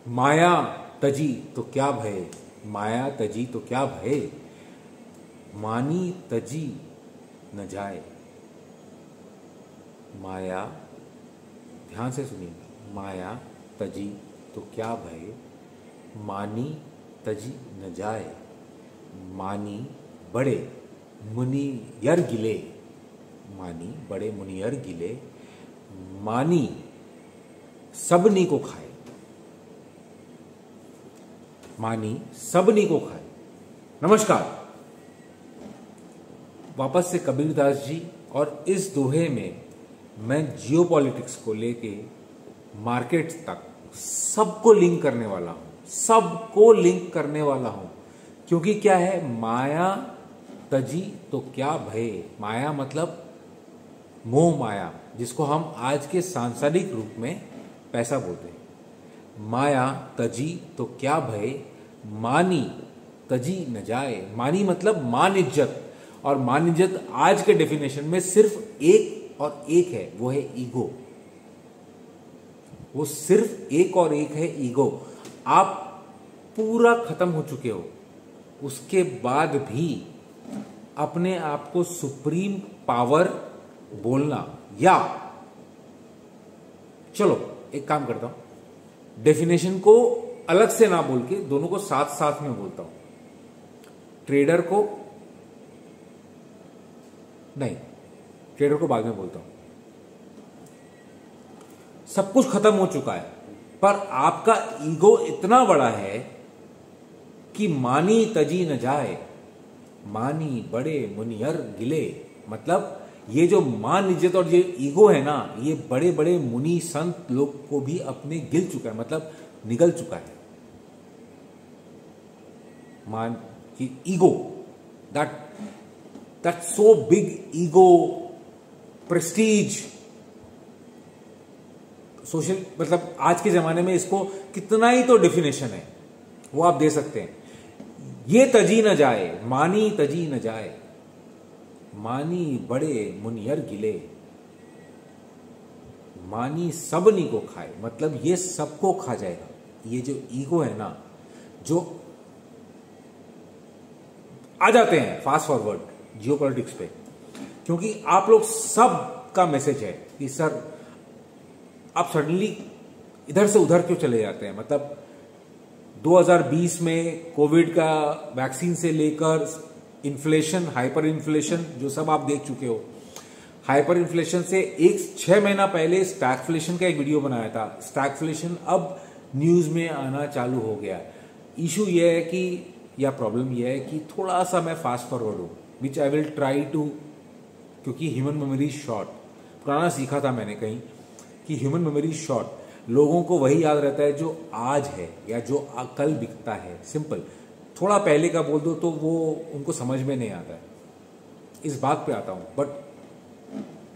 माया तजी तो क्या भय, माया तजी तो क्या भय, मानी तजी न जाए। माया, ध्यान से सुनिए, माया तजी तो क्या भय, मानी तजी न जाए। मानी बड़े मुनियर गिले, मानी बड़े मुनियर गिले, मानी सबनी को खाए, मानी सबनी को खाए। नमस्कार, वापस से कबीरदास जी, और इस दोहे में मैं जियोपॉलिटिक्स को लेके मार्केट तक सबको लिंक करने वाला हूं, सबको लिंक करने वाला हूं। क्योंकि क्या है, माया तजी तो क्या भय, माया मतलब मोह माया, जिसको हम आज के सांसारिक रूप में पैसा बोलते हैं। माया तजी तो क्या भय, मानी तजी न जाए। मानी मतलब मान इज्जत, और मान इज्जत आज के डेफिनेशन में सिर्फ एक और एक है, वो है ईगो। वो सिर्फ एक और एक है, ईगो। आप पूरा खत्म हो चुके हो, उसके बाद भी अपने आप को सुप्रीम पावर बोलना, या चलो एक काम करता हूं, डेफिनेशन को अलग से ना बोल के दोनों को साथ साथ में बोलता हूं। ट्रेडर को नहीं, ट्रेडर को बाद में बोलता हूं। सब कुछ खत्म हो चुका है, पर आपका ईगो इतना बड़ा है कि मानी तजी न जाए। मानी बड़े मुनियर गिले, मतलब ये जो मान इज्जत और ये ईगो है ना, ये बड़े बड़े मुनि संत लोग को भी अपने गिल चुका है, मतलब निगल चुका है। मान की ego, that so big ego, Prestige, social, मतलब आज के जमाने में इसको कितना ही तो डेफिनेशन है, वो आप दे सकते हैं। ये तजी न जाए, मानी तजी न जाए, मानी बड़े मुनियर गिले, मानी सबनी को खाए, मतलब ये सबको खा जाएगा। ये जो ईगो है ना, जो आ जाते हैं फास्ट फॉरवर्ड जियोपॉलिटिक्स पे, क्योंकि आप लोग सब का मैसेज है कि सर आप सडनली इधर से उधर क्यों चले जाते हैं। मतलब 2020 में कोविड का वैक्सीन से लेकर इन्फ्लेशन, हाइपर इन्फ्लेशन, जो सब आप देख चुके हो। हाइपर इन्फ्लेशन से 6 महीना पहले स्टैगफ्लेशन का एक वीडियो बनाया था। स्टैगफ्लेशन अब न्यूज में आना चालू हो गया। इशू यह है कि, या प्रॉब्लम यह है कि थोड़ा सा मैं फास्ट फॉरवर्ड हूं, विच आई विल ट्राई टू, क्योंकि ह्यूमन मेमोरी शॉर्ट, पुराना सीखा था मैंने कहीं कि ह्यूमन मेमोरी शॉर्ट, लोगों को वही याद रहता है जो आज है या जो कल बिकता है। सिंपल, थोड़ा पहले का बोल दो तो वो उनको समझ में नहीं आता है। इस बात पे आता हूं, बट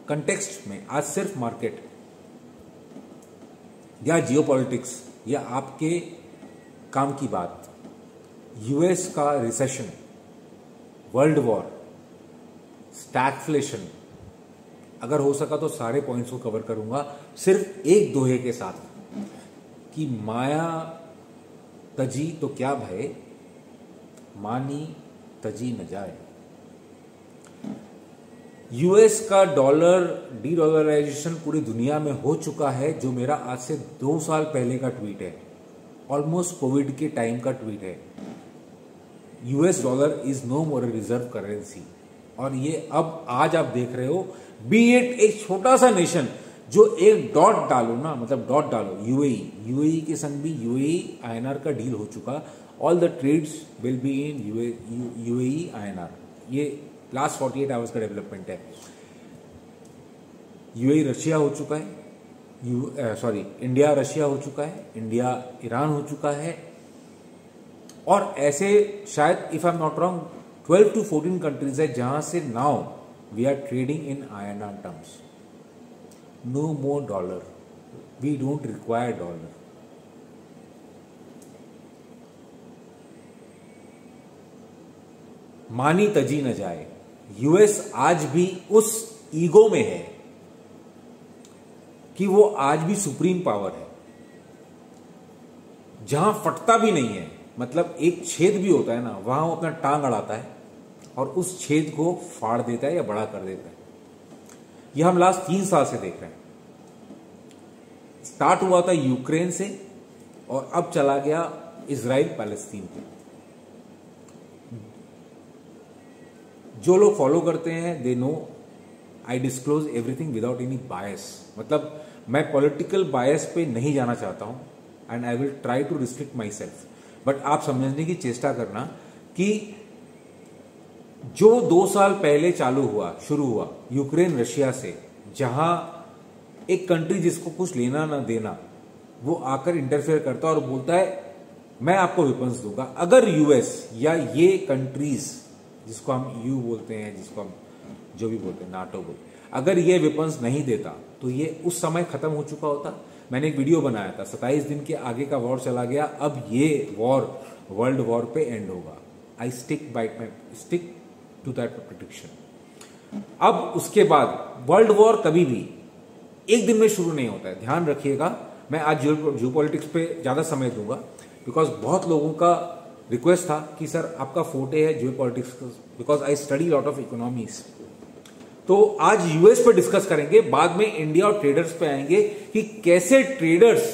कंटेक्स्ट में आज सिर्फ मार्केट या जियोपॉलिटिक्स या आपके काम की बात, यूएस का रिसेशन, वर्ल्ड वॉर, स्टैगफ्लेशन, अगर हो सका तो सारे पॉइंट्स को कवर करूंगा सिर्फ एक दोहे के साथ कि माया तजी तो क्या भय, मानी तजी न जाए। यूएस का डॉलर डी-डॉलराइजेशन पूरी दुनिया में हो चुका है, जो मेरा आज से 2 साल पहले का ट्वीट है, ऑलमोस्ट कोविड के टाइम का ट्वीट है। US dollar is no more a reserve currency. और ये अब आज आप देख रहे हो, बी इट एक छोटा सा नेशन जो एक डॉट डालो ना, मतलब डॉट डालो, यूएई के संग भी यूएई आईएनआर का डील हो चुका। All the trades will be in UAE INR. ये लास्ट 48 आवर्स का डेवलपमेंट है। यूएई रशिया हो चुका है, इंडिया रशिया हो चुका है, इंडिया ईरान हो चुका है, और ऐसे शायद if I am not wrong 12 to 14 countries है जहां से now we are trading in INR terms. No more dollar, we don't require dollar. मानी तजी न जाए। यूएस आज भी उस ईगो में है कि वो आज भी सुप्रीम पावर है। जहां फटता भी नहीं है, मतलब एक छेद भी होता है ना, वहां वो अपना टांग अड़ाता है और उस छेद को फाड़ देता है या बड़ा कर देता है। यह हम लास्ट 3 साल से देख रहे हैं। स्टार्ट हुआ था यूक्रेन से और अब चला गया इजराइल पैलेस्तीन पे। जो लोग फॉलो करते हैं they know I disclose everything without any bias. मतलब मैं पॉलिटिकल बायस पे नहीं जाना चाहता हूं and I will try to restrict myself, but आप समझने की चेष्टा करना कि जो 2 साल पहले शुरू हुआ यूक्रेन रशिया से, जहां एक कंट्री जिसको कुछ लेना ना देना वो आकर इंटरफेयर करता है और बोलता है मैं आपको वेपन्स दूंगा। अगर यूएस या ये कंट्रीज जिसको हम यू बोलते हैं, जिसको हम जो भी बोलते हैं नाटो बोलते, अगर ये वेपन्स नहीं देता तो ये उस समय खत्म हो चुका होता। मैंने एक वीडियो बनाया था, 27 दिन के आगे का वॉर चला गया, अब ये वॉर वर्ल्ड वॉर पे एंड होगा। I stick to that prediction. अब उसके बाद वर्ल्ड वॉर कभी भी एक दिन में शुरू नहीं होता है, ध्यान रखिएगा। मैं आज जियो पॉलिटिक्स पे ज्यादा समय दूंगा बिकॉज बहुत लोगों का रिक्वेस्ट था कि सर आपका फोटे है जियो politics, because I study lot of economies. तो आज यूएस पे डिस्कस करेंगे, बाद में इंडिया और ट्रेडर्स पे आएंगे कि कैसे ट्रेडर्स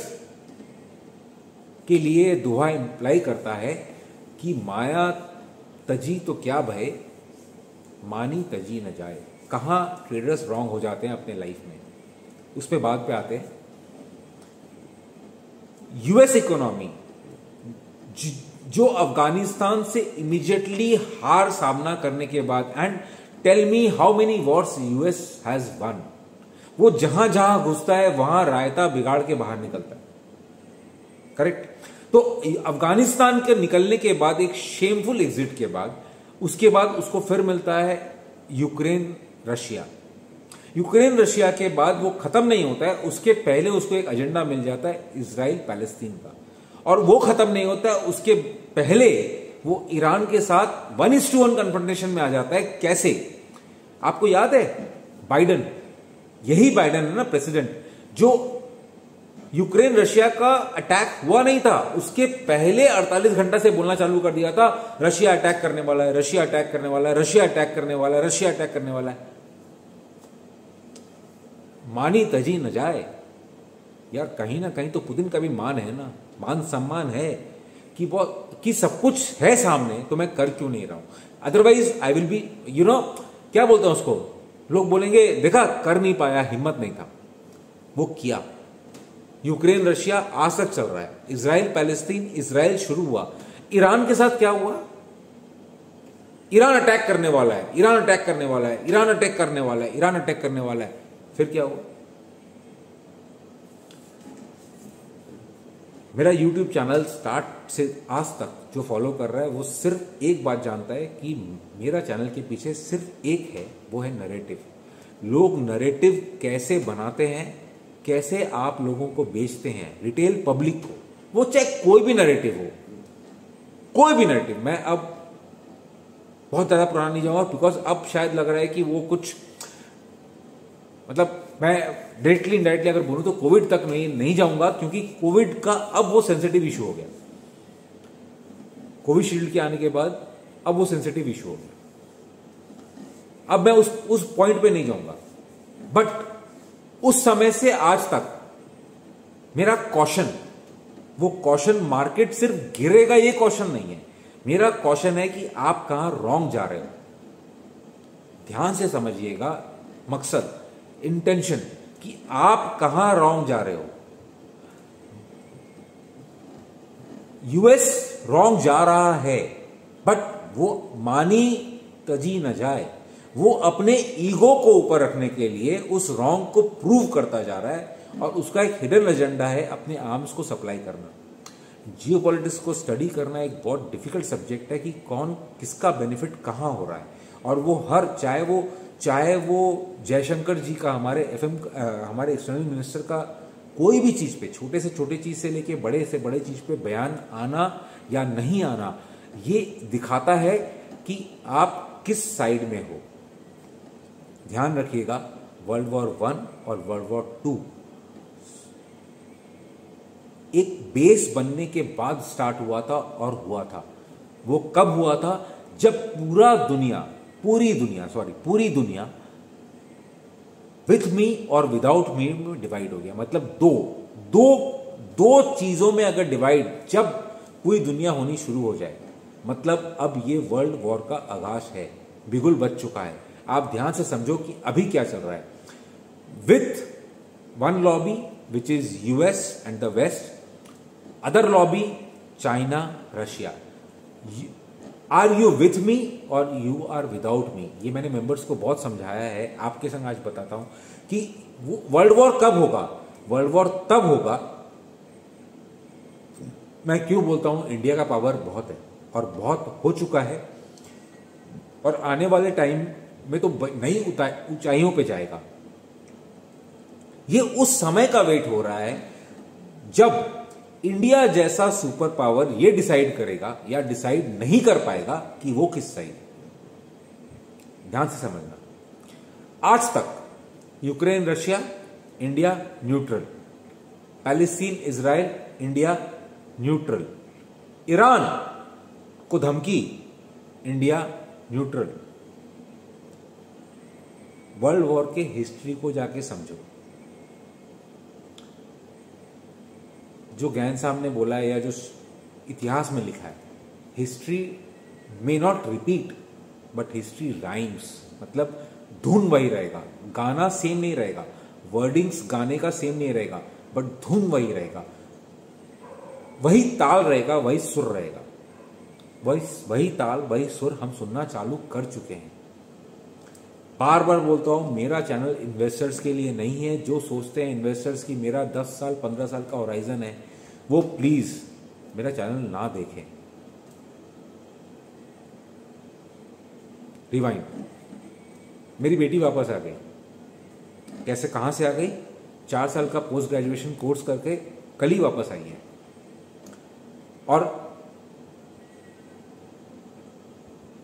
के लिए दोहा इंप्लाई करता है कि माया तजी तो क्या भय, मानी तजी न जाए। कहां ट्रेडर्स रॉन्ग हो जाते हैं अपने लाइफ में, उस पे बाद पे आते हैं। यूएस इकोनॉमी जो अफगानिस्तान से इमीडिएटली हार सामना करने के बाद, and tell me how many wars US has won, वो जहां जहां घुसता है वहां रायता बिगाड़ के बाहर निकलता है, करेक्ट। तो अफगानिस्तान के निकलने के बाद एक शेमफुल एग्जिट के बाद उसके बाद उसको फिर मिलता है यूक्रेन रशिया। यूक्रेन रशिया के बाद वो खत्म नहीं होता है, उसके पहले उसको एक एजेंडा मिल जाता है इजराइल पैलेस्तीन का, और वो खत्म नहीं होता है, उसके पहले वो ईरान के साथ 1:1 कन्फ्रंटेशन में आ जाता है। कैसे, आपको याद है बाइडन, यही बाइडन है ना प्रेसिडेंट, जो यूक्रेन रशिया का अटैक हुआ नहीं था उसके पहले 48 घंटा से बोलना चालू कर दिया था रशिया अटैक करने वाला है, रशिया अटैक करने वाला है, रशिया अटैक करने वाला है, रशिया अटैक करने वाला है। मानी तजी न जाए यार, कहीं ना कहीं तो पुतिन का भी मान है ना, मान सम्मान है कि सब कुछ है सामने, तो मैं कर क्यों नहीं रहा हूं। अदरवाइज आई विल बी क्या बोलते हैं उसको, लोग बोलेंगे देखा कर नहीं पाया, हिम्मत नहीं था, वो किया। यूक्रेन रशिया आज तक चल रहा है, इजराइल पैलेस्तीन, इजराइल शुरू हुआ, ईरान के साथ क्या हुआ, ईरान अटैक करने वाला है, ईरान अटैक करने वाला है, ईरान अटैक करने वाला है, ईरान अटैक करने वाला है, फिर क्या हुआ। मेरा YouTube चैनल स्टार्ट से आज तक जो फॉलो कर रहा है वो सिर्फ एक बात जानता है कि मेरा चैनल के पीछे सिर्फ एक है, वो है नैरेटिव। लोग नैरेटिव कैसे बनाते हैं, कैसे आप लोगों को बेचते हैं, रिटेल पब्लिक को, वो चाहे कोई भी नैरेटिव हो, कोई भी नैरेटिव। मैं अब बहुत ज्यादा पुराना नहीं जाऊंगा बिकॉज अब शायद लग रहा है कि वो कुछ, मतलब मैं डायरेक्टली इनडायरेक्टली अगर बोलूं तो कोविड तक नहीं जाऊंगा, क्योंकि कोविड का अब वो सेंसिटिव इशू हो गया, कोविशील्ड के आने के बाद अब वो सेंसिटिव इशू हो गया। अब मैं उस पॉइंट पे नहीं जाऊंगा, बट उस समय से आज तक मेरा कॉशन, वो कॉशन मार्केट सिर्फ गिरेगा ये कॉशन नहीं है, मेरा कॉशन है कि आप कहां रॉन्ग जा रहे हो। ध्यान से समझिएगा मकसद, इंटेंशन, कि आप कहां रॉन्ग जा रहे हो। यूएस रॉन्ग जा रहा है, बट वो मानी तजी न जाए, वो अपने ईगो को ऊपर रखने के लिए उस रॉन्ग को प्रूव करता जा रहा है, और उसका एक हिडन एजेंडा है अपने आर्म्स को सप्लाई करना। जियोपॉलिटिक्स को स्टडी करना एक बहुत डिफिकल्ट सब्जेक्ट है कि कौन किसका बेनिफिट कहां हो रहा है, और वो चाहे वो जयशंकर जी का, हमारे एक्सटर्नल मिनिस्टर का कोई भी चीज पे, छोटे से छोटे चीज से लेके बड़े से बड़े चीज पे बयान आना या नहीं आना, ये दिखाता है कि आप किस साइड में हो। ध्यान रखिएगा, वर्ल्ड वॉर 1 और वर्ल्ड वॉर 2 एक बेस बनने के बाद स्टार्ट हुआ था और हुआ था। वो कब हुआ था? जब पूरी दुनिया विथ मी और विदाउट मी में डिवाइड हो गया। मतलब दो चीजों में अगर डिवाइड, जब पूरी दुनिया होनी शुरू हो जाए, मतलब अब ये वर्ल्ड वॉर का आगाज है, बिगुल बज चुका है। आप ध्यान से समझो कि अभी क्या चल रहा है। With one lobby which is US and the west, other lobby China, Russia. Are you with me और यू आर विदाउट मी? ये मैंने मेंबर्स को बहुत समझाया है, आपके संग आज बताता हूं कि वर्ल्ड वॉर कब होगा। वर्ल्ड वॉर तब होगा, मैं क्यों बोलता हूं, इंडिया का पावर बहुत है और बहुत हो चुका है, और आने वाले टाइम में तो नई ऊंचाइयों पे जाएगा। ये उस समय का वेट हो रहा है जब इंडिया जैसा सुपर पावर ये डिसाइड करेगा या डिसाइड नहीं कर पाएगा कि वो किस साइड। ध्यान से समझना, आज तक Ukraine Russia, India neutral, Palestine Israel, India neutral, Iran को धमकी, इंडिया न्यूट्रल। वर्ल्ड वॉर के हिस्ट्री को जाके समझो। जो गैन साहब ने बोला है या जो इतिहास में लिखा है, history may not repeat but history rhymes. मतलब धुन वही रहेगा, गाना सेम नहीं रहेगा, वर्डिंग्स गाने का सेम नहीं रहेगा, बट धुन वही रहेगा, वही ताल रहेगा, वही सुर रहेगा। वही ताल वही सुर हम सुनना चालू कर चुके हैं। बार बार बोलता हूं, मेरा चैनल इन्वेस्टर्स के लिए नहीं है। जो सोचते हैं इन्वेस्टर्स की मेरा 10 साल 15 साल का होराइजन है, वो प्लीज मेरा चैनल ना देखें। रिवाइंड, मेरी बेटी वापस आ गई। कैसे, कहां से आ गई? 4 साल का पोस्ट ग्रेजुएशन कोर्स करके कल ही वापस आई है। और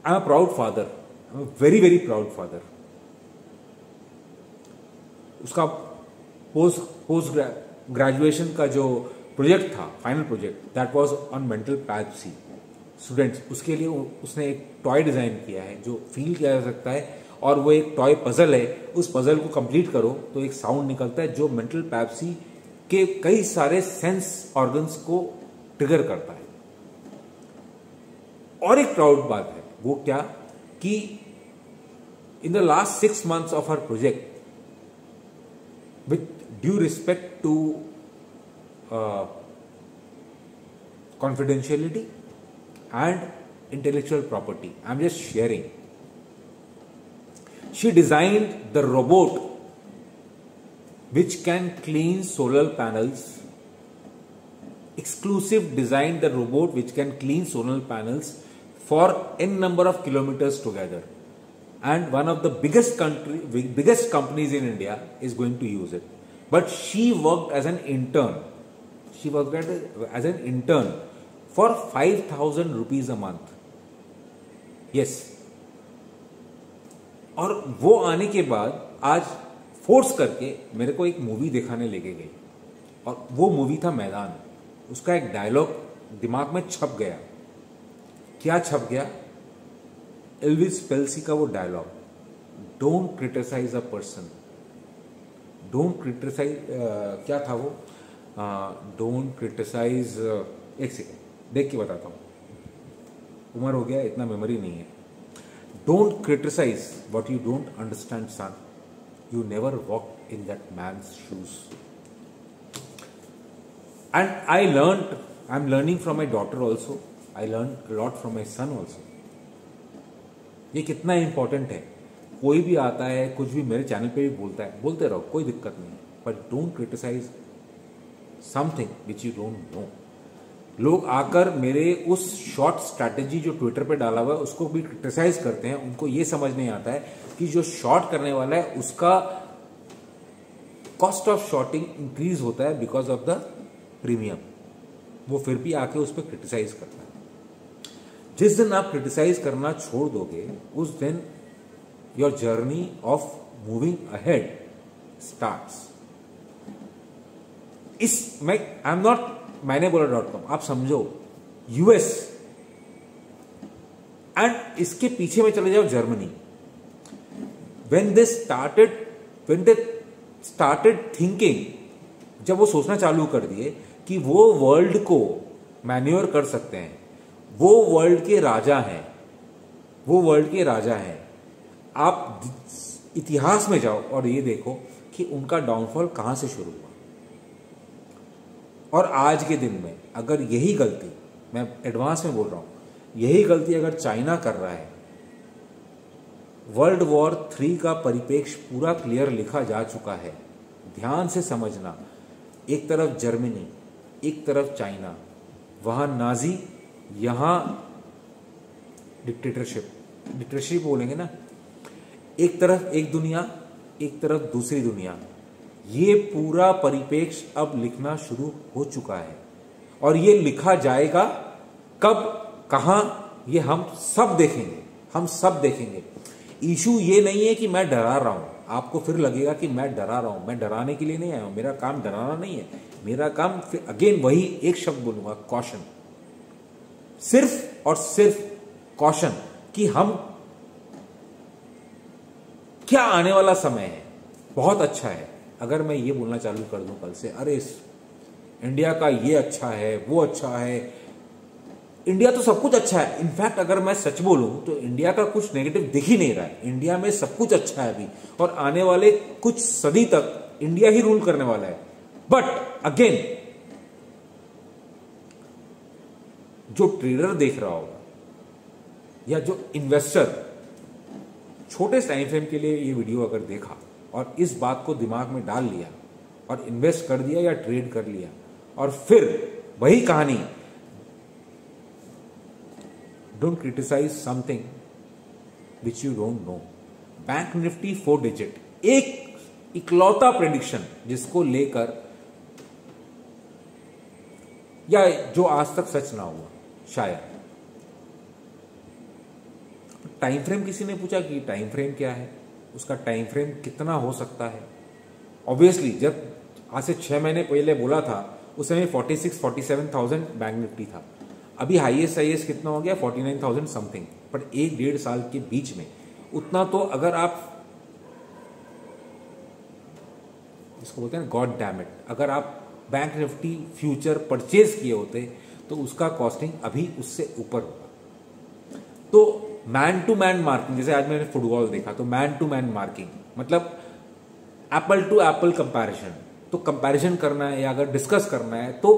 I am a proud father, I am very very proud father. उसका पोस्ट ग्रेजुएशन का जो प्रोजेक्ट था, final project, that was on mental पैथसी स्टूडेंट्स। उसके लिए उसने एक टॉय डिजाइन किया है जो फील किया जा सकता है, और वो एक टॉय पजल है। उस पजल को कंप्लीट करो तो एक साउंड निकलता है जो मेंटल पैथसी के कई सारे सेंस ऑर्गन्स को ट्रिगर करता है। और एक प्राउड बात है, वो क्या कि in the last 6 months of her project, with due respect to confidentiality and intellectual property, I'm just sharing. She designed the robot which can clean solar panels. Exclusive designed the robot which can clean solar panels for n number of kilometers together. And one of the biggest companies in India is going to use it. But she worked as an intern. She worked as an intern for 5,000 rupees a month. Yes. और वो आने के बाद आज force करके मेरे को एक मूवी दिखाने लेके गई, और वो मूवी था मैदान। उसका एक डायलॉग दिमाग में छप गया। क्या छप गया? एल्विस प्रेस्ली का वो dialogue, don't criticize a person, don't criticize, क्या था वो, डोंट क्रिटिसाइज, एक सेकेंड देख के बताता हूं, उम्र हो गया, इतना मेमोरी नहीं है। Don't criticize what you don't understand son, you never walk in that man's shoes. And I am learning from my daughter also, I learn lot from my son also. ये कितना इंपॉर्टेंट है। कोई भी आता है, कुछ भी मेरे चैनल पे भी बोलता है, बोलते रहो, कोई दिक्कत नहीं है, but don't criticize something which you don't know. लोग आकर मेरे उस शॉर्ट स्ट्रैटेजी जो ट्विटर पे डाला हुआ है उसको भी क्रिटिसाइज करते हैं। उनको ये समझ नहीं आता है कि जो शॉर्ट करने वाला है उसका कॉस्ट ऑफ शॉर्टिंग इंक्रीज होता है बिकॉज ऑफ द प्रीमियम। वो फिर भी आके उस पर क्रिटिसाइज करता है। जिस दिन आप क्रिटिसाइज करना छोड़ दोगे, उस दिन your journey of moving ahead starts. I am not मैंने बोला .com, आप समझो यूएस, एंड इसके पीछे में चले जाओ Germany. when they started thinking, जब वो सोचना चालू कर दिए कि वो वर्ल्ड को मैन्योर कर सकते हैं, वो वर्ल्ड के राजा हैं, वो वर्ल्ड के राजा हैं। आप इतिहास में जाओ और ये देखो कि उनका डाउनफॉल कहां से शुरू हुआ। और आज के दिन में अगर यही गलती, मैं एडवांस में बोल रहा हूं, यही गलती अगर चाइना कर रहा है, वर्ल्ड वॉर 3 का परिप्रेक्ष्य पूरा क्लियर लिखा जा चुका है। ध्यान से समझना, एक तरफ जर्मनी, एक तरफ चाइना, वहां नाजी, यहां डिक्टेटरशिप बोलेंगे ना, एक तरफ एक दुनिया, एक तरफ दूसरी दुनिया। ये पूरा परिप्रेक्ष्य अब लिखना शुरू हो चुका है और ये लिखा जाएगा कब, कहां, ये हम सब देखेंगे, हम सब देखेंगे। इशू ये नहीं है कि मैं डरा रहा हूं, आपको फिर लगेगा कि मैं डरा रहा हूं, मैं डराने के लिए नहीं आया हूं, मेरा काम डराना नहीं है, मेरा काम फिर अगेन वही एक शब्द बोलूंगा, कॉशन, सिर्फ और सिर्फ कॉशन, कि हम क्या आने वाला समय है बहुत अच्छा है। अगर मैं ये बोलना चालू कर दूं कल से, अरे इंडिया का ये अच्छा है, वो अच्छा है, इंडिया तो सब कुछ अच्छा है। इनफैक्ट अगर मैं सच बोलूं तो इंडिया का कुछ नेगेटिव दिख ही नहीं रहा है, इंडिया में सब कुछ अच्छा है अभी, और आने वाले कुछ सदी तक इंडिया ही रूल करने वाला है। बट अगेन, जो ट्रेडर देख रहा होगा या जो इन्वेस्टर छोटे टाइम फ्रेम के लिए ये वीडियो अगर देखा और इस बात को दिमाग में डाल लिया और इन्वेस्ट कर दिया या ट्रेड कर लिया, और फिर वही कहानी, don't criticize something which you don't know. Bank nifty 4 digit, एक इकलौता प्रेडिक्शन जिसको लेकर, या जो आज तक सच ना हुआ शायद। टाइम फ्रेम किसी ने पूछा कि टाइम फ्रेम क्या है, उसका टाइम फ्रेम कितना हो सकता है। ऑब्वियसली जब आज से 6 महीने पहले बोला था उस समय 46-47,000 बैंक निफ्टी था, अभी हाईएस्ट कितना हो गया 49,000 समथिंग। पर 1-1.5 साल के बीच में उतना, तो अगर आप जिसको बोलते हैं गॉड डैम इट, अगर आप बैंक निफ्टी फ्यूचर परचेज किए होते तो उसका कॉस्टिंग अभी उससे ऊपर होगा। तो मैन टू मैन मार्किंग, जैसे आज मैंने फुटबॉल देखा तो मैन टू मैन मार्किंग मतलब एप्पल टू एप्पल कंपैरिजन, तो कंपैरिजन करना है या अगर डिस्कस करना है तो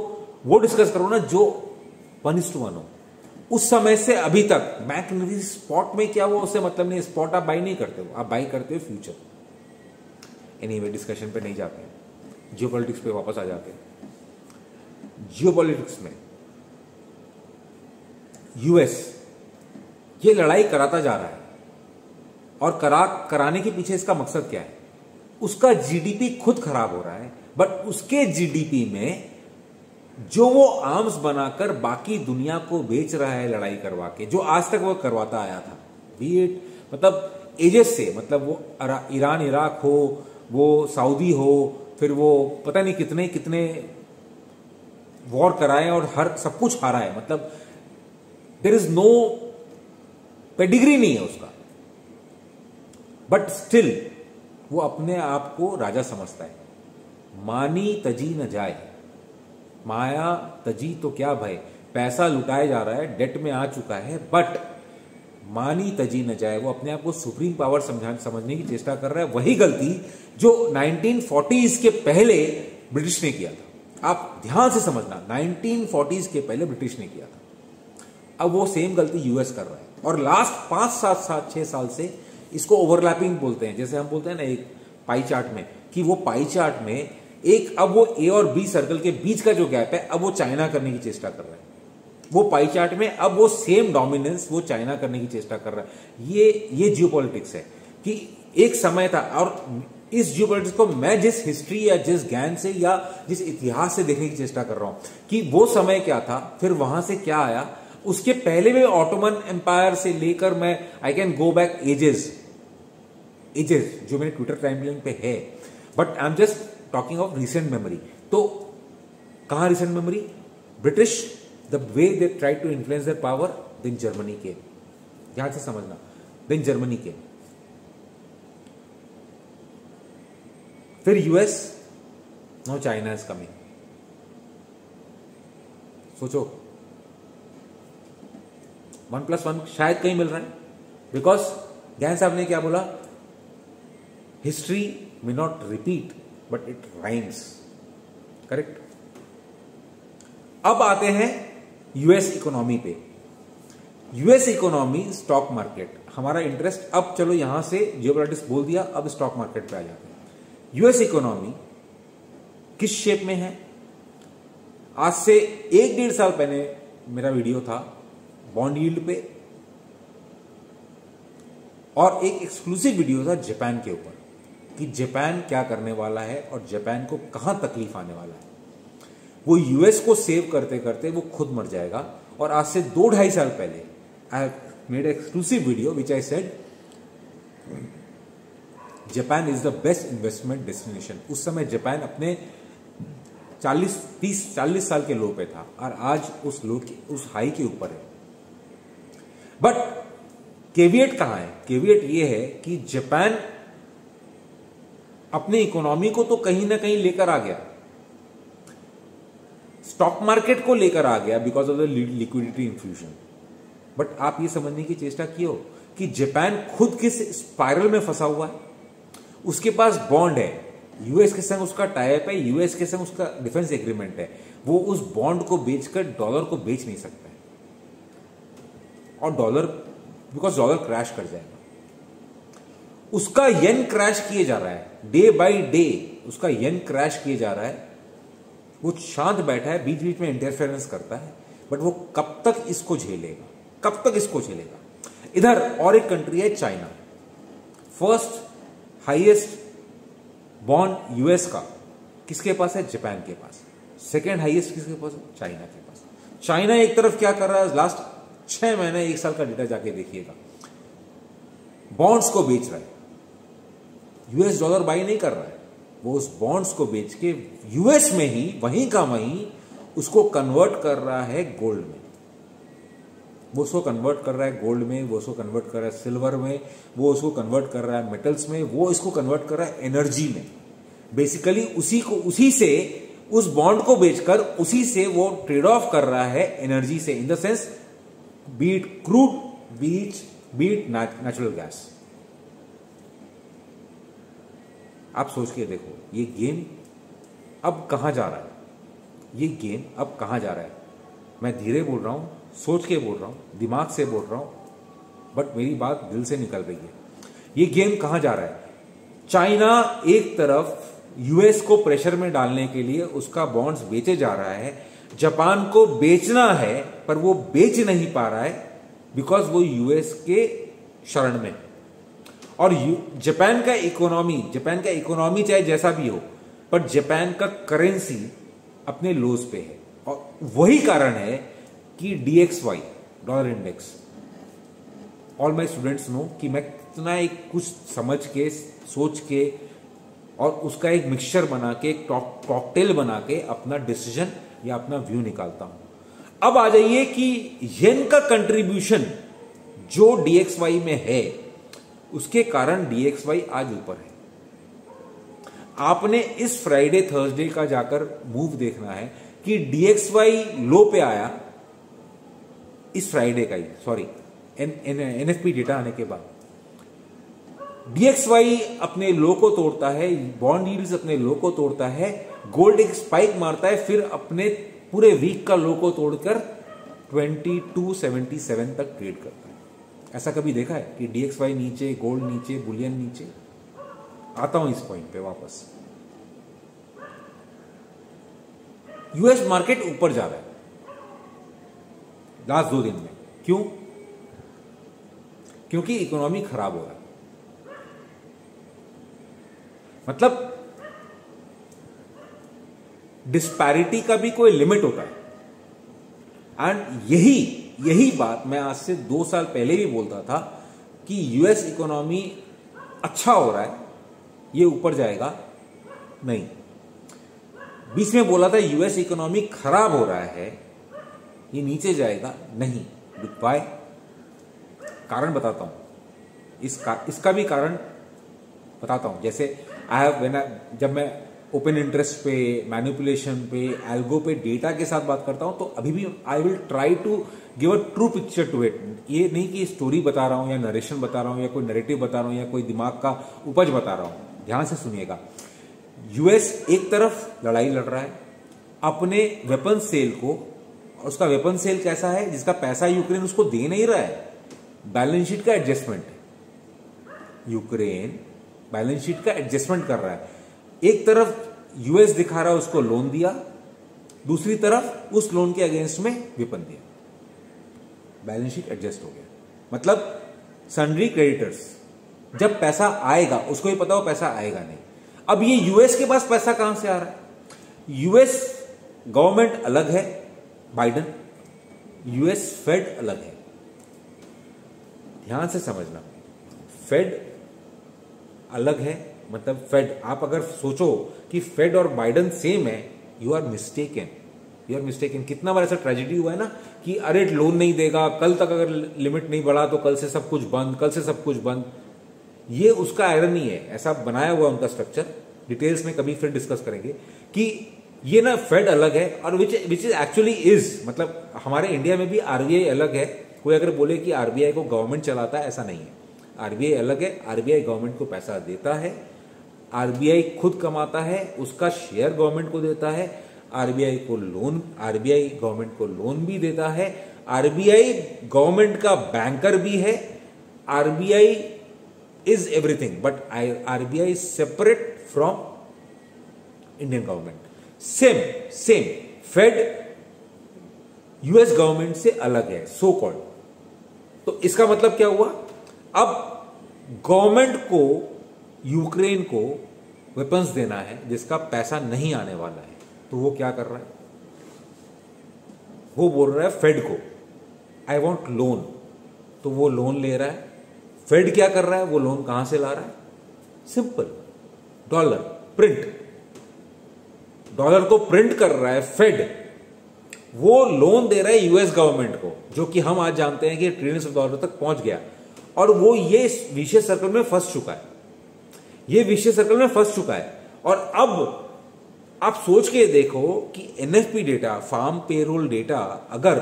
वो डिस्कस करो ना जो 1:1 हो। उस समय से अभी तक बैंक निफ्टी स्पॉट में क्या हुआ उससे मतलब नहीं, स्पॉट आप बाई नहीं करते हो, आप बाई करते हो फ्यूचर। एनीवे, डिस्कशन पे नहीं जाते हैं, जियोपॉलिटिक्स पे वापस आ जाते हैं। जियोपॉलिटिक्स में यूएस ये लड़ाई कराता जा रहा है, और कराने के पीछे इसका मकसद क्या है, उसका जीडीपी खुद खराब हो रहा है, बट उसके जीडीपी में जो वो आर्म्स बनाकर बाकी दुनिया को बेच रहा है लड़ाई करवा के, जो आज तक वो करवाता आया था, मतलब एजेस से, मतलब वो ईरान इराक हो, वो सऊदी हो, फिर वो पता नहीं कितने कितने वॉर कराए और हर सब कुछ हारा है, मतलब देयर इज नो पेडिग्री नहीं है उसका, बट स्टिल वो अपने आप को राजा समझता है। मानी तजी न जाए, माया तजी तो क्या भाई, पैसा लुटाया जा रहा है, डेट में आ चुका है, बट मानी तजी न जाए, वो अपने आप को सुप्रीम पावर समझने की चेष्टा कर रहा है। वही गलती जो 1940s के पहले ब्रिटिश ने किया था, आप ध्यान से समझना, 1940s के पहले ब्रिटिश ने किया था, अब वो सेम गलती यूएस कर रहा है। और लास्ट 5-7-6 साल से इसको ओवरलैपिंग बोलते हैं, जैसे हम बोलते हैं ना एक पाई चार्ट में, कि वो पाई चार्ट में एक, अब वो ए और बी सर्कल के बीच का जो गैप है अब वो चाइना करने की चेष्टा कर रहा है। वो पाई चार्ट में अब वो सेम डोमिनेंस वो चाइना करने की चेष्टा कर रहा है। ये जियोपॉलिटिक्स है कि एक समय था, और इस जियोपॉलिटिक्स को मैं जिस हिस्ट्री या जिस ज्ञान से या जिस इतिहास से देखने की चेष्टा कर रहा हूं कि वो समय क्या था, फिर वहां से क्या आया, उसके पहले में ऑटोमन एम्पायर से लेकर मैं I can go back ages जो मेरे ट्विटर टाइमलाइन पे है, but I am just talking of recent memory. तो कहां recent memory, British, the way they try to influence their power, then Germany के, ध्यान से समझना, देन जर्मनी के, फिर US, no China is coming. सोचो 1+1 शायद कहीं मिल रहा है, बिकॉज ज्ञान साहब ने क्या बोला, history may not repeat but it rhymes, correct. अब आते हैं यूएस इकोनॉमी पे। यूएस इकोनॉमी, स्टॉक मार्केट, हमारा इंटरेस्ट, अब चलो यहां से जियोपॉलिटिक्स बोल दिया, अब स्टॉक मार्केट पे आ जाते हैं। यूएस इकोनॉमी किस शेप में है? आज से 1-1.5 साल पहले मेरा वीडियो था बॉन्ड यील्ड पे, और एक एक्सक्लूसिव वीडियो था जापान के ऊपर कि जापान क्या करने वाला है और जापान को कहां तकलीफ आने वाला है। वो यूएस को सेव करते करते वो खुद मर जाएगा। और आज से 2-2.5 साल पहले I made exclusive video which I said Japan is the best investment destination. उस समय जापान अपने 40 साल के लो पे था और आज उस लो के, उस हाई के ऊपर है। बट केविएट कहां है? केविएट ये है कि जापान अपने इकोनॉमी को तो कहीं ना कहीं लेकर आ गया, स्टॉक मार्केट को लेकर आ गया because of the liquidity infusion. But आप ये समझने की चेष्टा की हो कि जापान खुद किस स्पाइरल में फंसा हुआ है। उसके पास बॉन्ड है, यूएस के संग उसका टाइप है, यूएस के संग उसका डिफेंस एग्रीमेंट है, वो उस बॉन्ड को बेचकर डॉलर को बेच नहीं सकता है, और डॉलर, बिकॉज डॉलर क्रैश कर जाएगा। उसका येन क्रैश किए जा रहा है, डे बाय डे उसका येन क्रैश किए जा रहा है। वो शांत बैठा है, बीच बीच में इंटरफेरेंस करता है, बट वो कब तक इसको झेलेगा, कब तक इसको झेलेगा। इधर और एक कंट्री है China, first highest bond US का किसके पास है? जापान के पास। सेकेंड हाईएस्ट किसके पास है? चाइना के पास। चाइना एक तरफ क्या कर रहा है, लास्ट 6 महीने 1 साल का डेटा जाके देखिएगा, बॉन्ड्स को बेच रहा है, यूएस डॉलर बाई नहीं कर रहा है, वो उस बॉन्ड्स को बेच के यूएस में ही वहीं का वहीं उसको कन्वर्ट कर रहा है गोल्ड में। वो उसको कन्वर्ट कर रहा है गोल्ड में, वो उसको कन्वर्ट कर रहा है सिल्वर में, वो उसको कन्वर्ट कर रहा है मेटल्स में, वो इसको कन्वर्ट कर रहा है एनर्जी में। बेसिकली उसी से उस बॉन्ड को बेचकर उसी से वो ट्रेड ऑफ कर रहा है एनर्जी से, in the sense beat crude, beat natural gas. आप सोच के देखो ये गेम अब कहां जा रहा है, ये गेम अब कहां जा रहा है। मैं धीरे बोल रहा हूं, सोच के बोल रहा हूं, दिमाग से बोल रहा हूं, बट मेरी बात दिल से निकल रही है। ये गेम कहां जा रहा है? चाइना एक तरफ यूएस को प्रेशर में डालने के लिए उसका बॉन्ड्स बेचे जा रहा है, जापान को बेचना है पर वो बेच नहीं पा रहा है बिकॉज वो यूएस के शरण में। और जापान का इकोनॉमी चाहे जैसा भी हो, पर जापान का करेंसी अपने लोज पे है। और वही कारण है कि DXY, dollar index, all my students know कि मैं कितना एक कुछ समझ के, सोच के और उसका एक मिक्सचर बना के, एक कॉकटेल बना के अपना डिसीजन या अपना व्यू निकालता हूं। अब आ जाइए कि येन का कंट्रीब्यूशन जो DXY में है, उसके कारण DXY आज ऊपर है। आपने इस फ्राइडे थर्सडे का जाकर मूव देखना है कि DXY लो पे आया, इस फ्राइडे का ही, सॉरी NFP डेटा आने के बाद DXY अपने लो को तोड़ता है, बॉन्ड यील्ड्स अपने लो को तोड़ता है, गोल्ड एक स्पाइक मारता है, फिर अपने पूरे वीक का लो को तोड़कर 2277 तक ट्रेड करता है। ऐसा कभी देखा है कि DXY नीचे, गोल्ड नीचे, बुलियन नीचे? आता हूं इस पॉइंट पे वापस। यूएस मार्केट ऊपर जा रहा है लास्ट 2 दिन में। क्यों? क्योंकि इकोनॉमी खराब हो रहा है। मतलब डिस्पैरिटी का भी कोई लिमिट होता है। एंड यही बात मैं आज से 2 साल पहले भी बोलता था कि यूएस इकोनॉमी अच्छा हो रहा है, ये ऊपर जाएगा नहीं। बीच में बोला था यूएस इकोनॉमी खराब हो रहा है, ये नीचे जाएगा नहीं। वाई? कारण बताता हूं, इसका भी कारण बताता हूं। जैसे जब मैं ओपन इंटरेस्ट पे, मैनिपुलेशन पे, एल्गो पे, डेटा के साथ बात करता हूं तो अभी भी I will try to give a true picture to it. ये नहीं कि स्टोरी बता रहा हूं या नरेशन बता रहा हूं या कोई नैरेटिव बता रहा हूं या कोई दिमाग का उपज बता रहा हूं। ध्यान से सुनिएगा। यूएस एक तरफ लड़ाई लड़ रहा है अपने वेपन सेल को, उसका वेपन सेल कैसा है? जिसका पैसा यूक्रेन उसको दे नहीं रहा है, बैलेंस शीट का एडजस्टमेंट है। यूक्रेन बैलेंस शीट का एडजस्टमेंट कर रहा है। एक तरफ यूएस दिखा रहा है उसको लोन दिया, दूसरी तरफ उस लोन के अगेंस्ट में वेपन दिया, बैलेंस शीट एडजस्ट हो गया। मतलब सन्ड्री क्रेडिटर्स, जब पैसा आएगा उसको ही पता हो पैसा आएगा नहीं। अब ये यूएस के पास पैसा कहां से आ रहा है? यूएस गवर्नमेंट अलग है, बाइडेन, यूएस फेड अलग है। ध्यान से समझना, फेड अलग है। मतलब फेड, आप अगर सोचो कि फेड और बाइडेन सेम है, you are mistaken, you are mistaken. कितना बार ऐसा ट्रेजेडी हुआ है ना कि अरे लोन नहीं देगा, कल तक अगर लिमिट नहीं बढ़ा तो कल से सब कुछ बंद, कल से सब कुछ बंद। ये उसका आयरनी है, ऐसा बनाया हुआ उनका स्ट्रक्चर। डिटेल्स में कभी फिर डिस्कस करेंगे कि ये ना फेड अलग है और विच इज एक्चुअली इज, मतलब हमारे इंडिया में भी आरबीआई अलग है। कोई अगर बोले कि आरबीआई को गवर्नमेंट चलाता है, ऐसा नहीं है। आरबीआई अलग है, आरबीआई गवर्नमेंट को पैसा देता है, आरबीआई खुद कमाता है, उसका शेयर गवर्नमेंट को देता है, आरबीआई गवर्नमेंट को लोन भी देता है, आरबीआई गवर्नमेंट का बैंकर भी है। RBI is everything, but RBI separate from Indian government. Same Fed US government से अलग है, सो कॉल्ड। तो इसका मतलब क्या हुआ? अब गवर्नमेंट को यूक्रेन को वेपन्स देना है जिसका पैसा नहीं आने वाला है, तो वो क्या कर रहा है? वो बोल रहा है फेड को आई वांट लोन, तो वो लोन ले रहा है। फेड क्या कर रहा है? वो लोन कहां से ला रहा है? सिंपल, डॉलर प्रिंट, डॉलर को प्रिंट कर रहा है फेड। वो लोन दे रहा है यूएस गवर्नमेंट को, जो कि हम आज जानते हैं कि ट्रिलियंस ऑफ डॉलर तक पहुंच गया। और वो ये विशेष सर्कल में फंस चुका है, ये विशेष सर्कल में फंस चुका है। और अब आप सोच के देखो कि NFP data, farm payroll data, अगर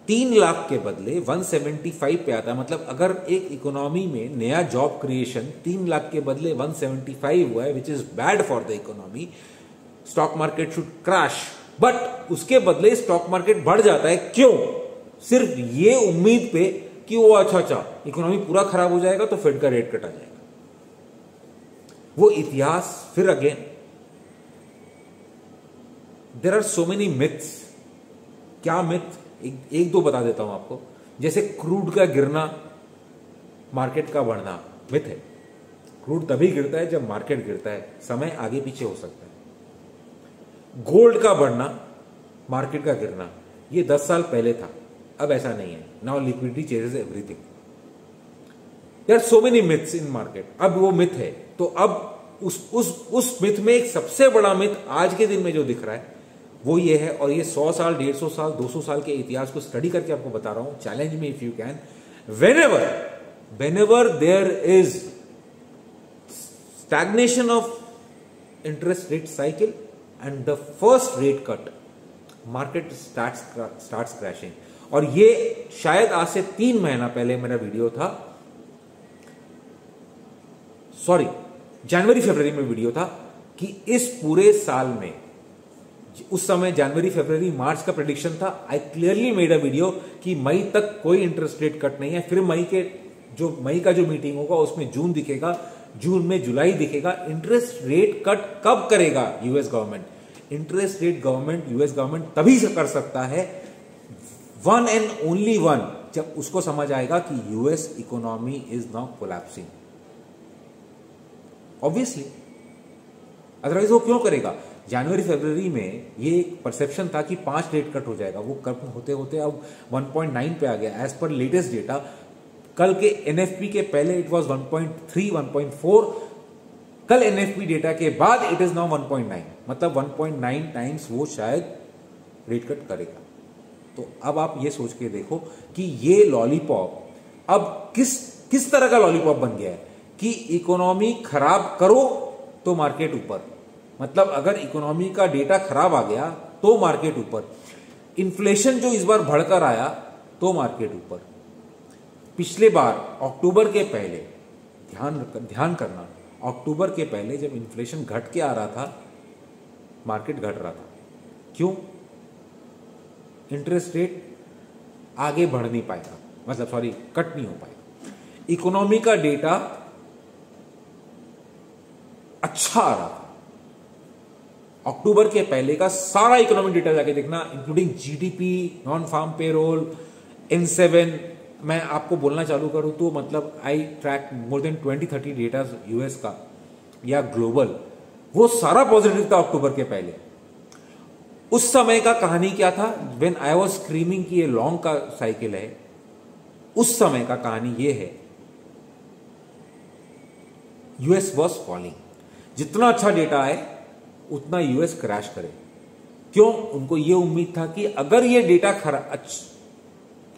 3 लाख के बदले 175 पे आता है, मतलब अगर एक इकोनॉमी में नया जॉब क्रिएशन 3 लाख के बदले 175 हुआ है, which is bad for the economy. Stock market should crash, but उसके बदले स्टॉक मार्केट बढ़ जाता है। क्यों? सिर्फ ये उम्मीद पे कि वो अच्छा इकोनॉमी पूरा खराब हो जाएगा तो फेड का रेट कटा जाएगा। वो इतिहास फिर again, there are so many myths. क्या मिथ? एक दो बता देता हूं आपको। जैसे क्रूड का गिरना, मार्केट का बढ़ना, मिथ है। क्रूड तभी गिरता है जब मार्केट गिरता है, समय आगे पीछे हो सकता है। गोल्ड का बढ़ना, मार्केट का गिरना, ये 10 साल पहले था, अब ऐसा नहीं है। Now liquidity changes everything. There are so many myths in market. अब वो मिथ है, तो अब उस मिथ में एक सबसे बड़ा मिथ आज के दिन में जो दिख रहा है वो ये है। और ये 100 साल, 150 साल, 200 साल के इतिहास को स्टडी करके आपको बता रहा हूं। Challenge me if you can. whenever there is stagnation of interest rate cycle and the first rate cut, market starts crashing. और ये शायद आज से 3 महीना पहले मेरा वीडियो था, सॉरी जनवरी फरवरी में वीडियो था कि इस पूरे साल में, उस समय जनवरी फरवरी मार्च का प्रेडिक्शन था। I clearly made a video कि मई तक कोई इंटरेस्ट रेट कट नहीं है। फिर मई का जो मीटिंग होगा उसमें जून दिखेगा, जून में जुलाई दिखेगा। इंटरेस्ट रेट कट कब करेगा US government? Interest rate US government तभी से कर सकता है, वन एंड ओनली वन, जब उसको समझ आएगा कि US economy is now collapsing. Obviously, otherwise वो क्यों करेगा? जनवरी फरवरी में ये एक परसेप्शन था कि 5 रेट कट हो जाएगा, वो कट होते होते अब 1.9 पे आ गया एज पर लेटेस्ट डेटा। कल के एनएफपी के पहले इट वाज 1.3, 1.4। कल एनएफपी डेटा के बाद इट इज नाउ 1.9, मतलब 1.9 टाइम्स वो शायद रेट कट करेगा। तो अब आप ये सोच के देखो कि ये लॉलीपॉप अब किस तरह का लॉलीपॉप बन गया है कि इकोनॉमी खराब करो तो मार्केट ऊपर, मतलब अगर इकोनॉमी का डेटा खराब आ गया तो मार्केट ऊपर, इन्फ्लेशन जो इस बार बढ़कर आया तो मार्केट ऊपर। पिछले बार अक्टूबर के पहले ध्यान करना, अक्टूबर के पहले जब इन्फ्लेशन घट के आ रहा था मार्केट घट रहा था। क्यों? इंटरेस्ट रेट आगे बढ़ नहीं पाएगा, मतलब सॉरी कट नहीं हो पाएगा। इकोनॉमी का डेटा अच्छा आ रहा था। अक्टूबर के पहले का सारा इकोनॉमिक डेटा जाके देखना, including GDP, non farm payroll, N7, मैं आपको बोलना चालू करूं तो मतलब I track more than 20-30 data US का या ग्लोबल, वो सारा पॉजिटिव था अक्टूबर के पहले। उस समय का कहानी क्या था? व्हेन आई वाज स्क्रीमिंग कि ये लॉन्ग का साइकिल है, उस समय का कहानी ये है यूएस वाज फॉलिंग। जितना अच्छा डेटा है उतना यूएस क्रैश करे। क्यों? उनको ये उम्मीद था कि अगर ये डेटा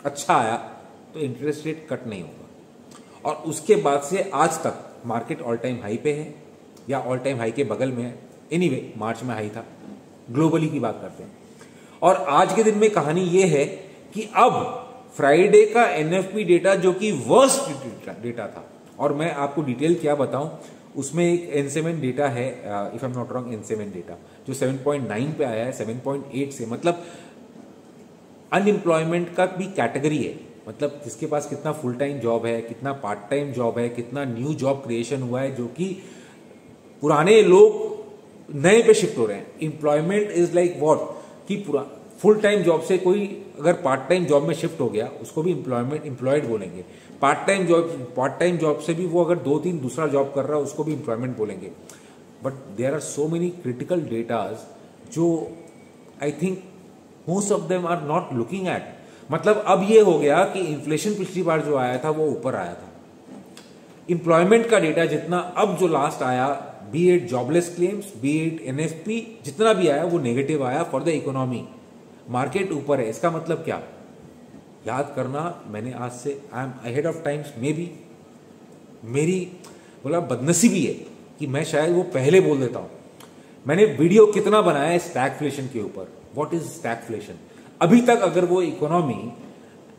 अच्छा आया तो इंटरेस्ट रेट कट नहीं होगा। और उसके बाद से आज तक मार्केट ऑल टाइम हाई पे है या ऑल टाइम हाई के बगल में है। एनीवे, मार्च में हाई था, ग्लोबली की बात करते हैं। और आज के दिन में कहानी ये है कि अब फ्राइडे का एनएफपी डेटा जो कि वर्स्ट डेटा था, और मैं आपको डिटेल क्या बताऊं, उसमें एक N7 डेटा है, if I am not wrong, N7 data जो 7.9 पे आया है 7.8 से, मतलब अनएम्प्लॉयमेंट का भी कैटेगरी है, मतलब जिसके पास कितना फुल टाइम जॉब है, कितना पार्ट टाइम जॉब है, कितना न्यू जॉब क्रिएशन हुआ है, जो कि पुराने लोग नए पे शिफ्ट हो रहे हैं। एम्प्लॉयमेंट इज लाइक व्हाट कि पूरा फुल टाइम जॉब से कोई अगर पार्ट टाइम जॉब में शिफ्ट हो गया उसको भी एम्प्लॉयड बोलेंगे। पार्ट टाइम जॉब से भी वो अगर 2-3 दूसरा जॉब कर रहा है उसको भी एम्प्लॉयमेंट बोलेंगे। But there are so many critical datas जो I think most of them are not looking at. मतलब अब ये हो गया कि इन्फ्लेशन पिछली बार जो आया था वो ऊपर आया था, एम्प्लॉयमेंट का डेटा जितना अब जो लास्ट आया, B it jobless claims, B it NFP, जितना भी आया वो नेगेटिव आया फॉर द इकोनॉमी। मार्केट ऊपर है, इसका मतलब क्या? याद करना, मैंने आज से I am ahead of times, may be मेरी बोला बदनसीबी है कि मैं शायद वो पहले बोल देता हूं। मैंने वीडियो कितना बनाया है स्टैगफ्लेशन के ऊपर, व्हाट इज स्टैगफ्लेशन। अभी तक अगर वो इकोनॉमी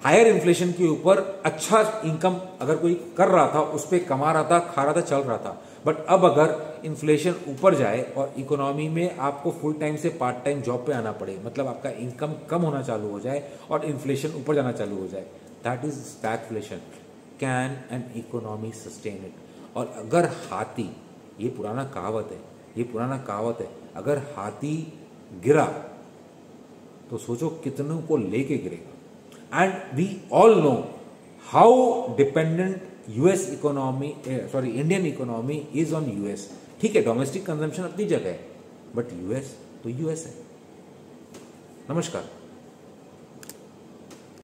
हायर इन्फ्लेशन के ऊपर अच्छा इनकम अगर कोई कर रहा था, उस पर कमा रहा था, खा रहा था, चल रहा था, बट अब अगर इन्फ्लेशन ऊपर जाए और इकोनॉमी में आपको फुल टाइम से पार्ट टाइम जॉब पे आना पड़े, मतलब आपका इनकम कम होना चालू हो जाए और इन्फ्लेशन ऊपर जाना चालू हो जाए, that is stagflation. Can an economy sustain it? और अगर हाथी, ये पुराना कहावत है, अगर हाथी गिरा तो सोचो कितनों को लेके गिरेगा। And we all know how dependent US economy, sorry Indian economy is on US. ठीक है, डोमेस्टिक कंजम्पशन अपनी जगह है, बट यूएस तो यूएस है। नमस्कार।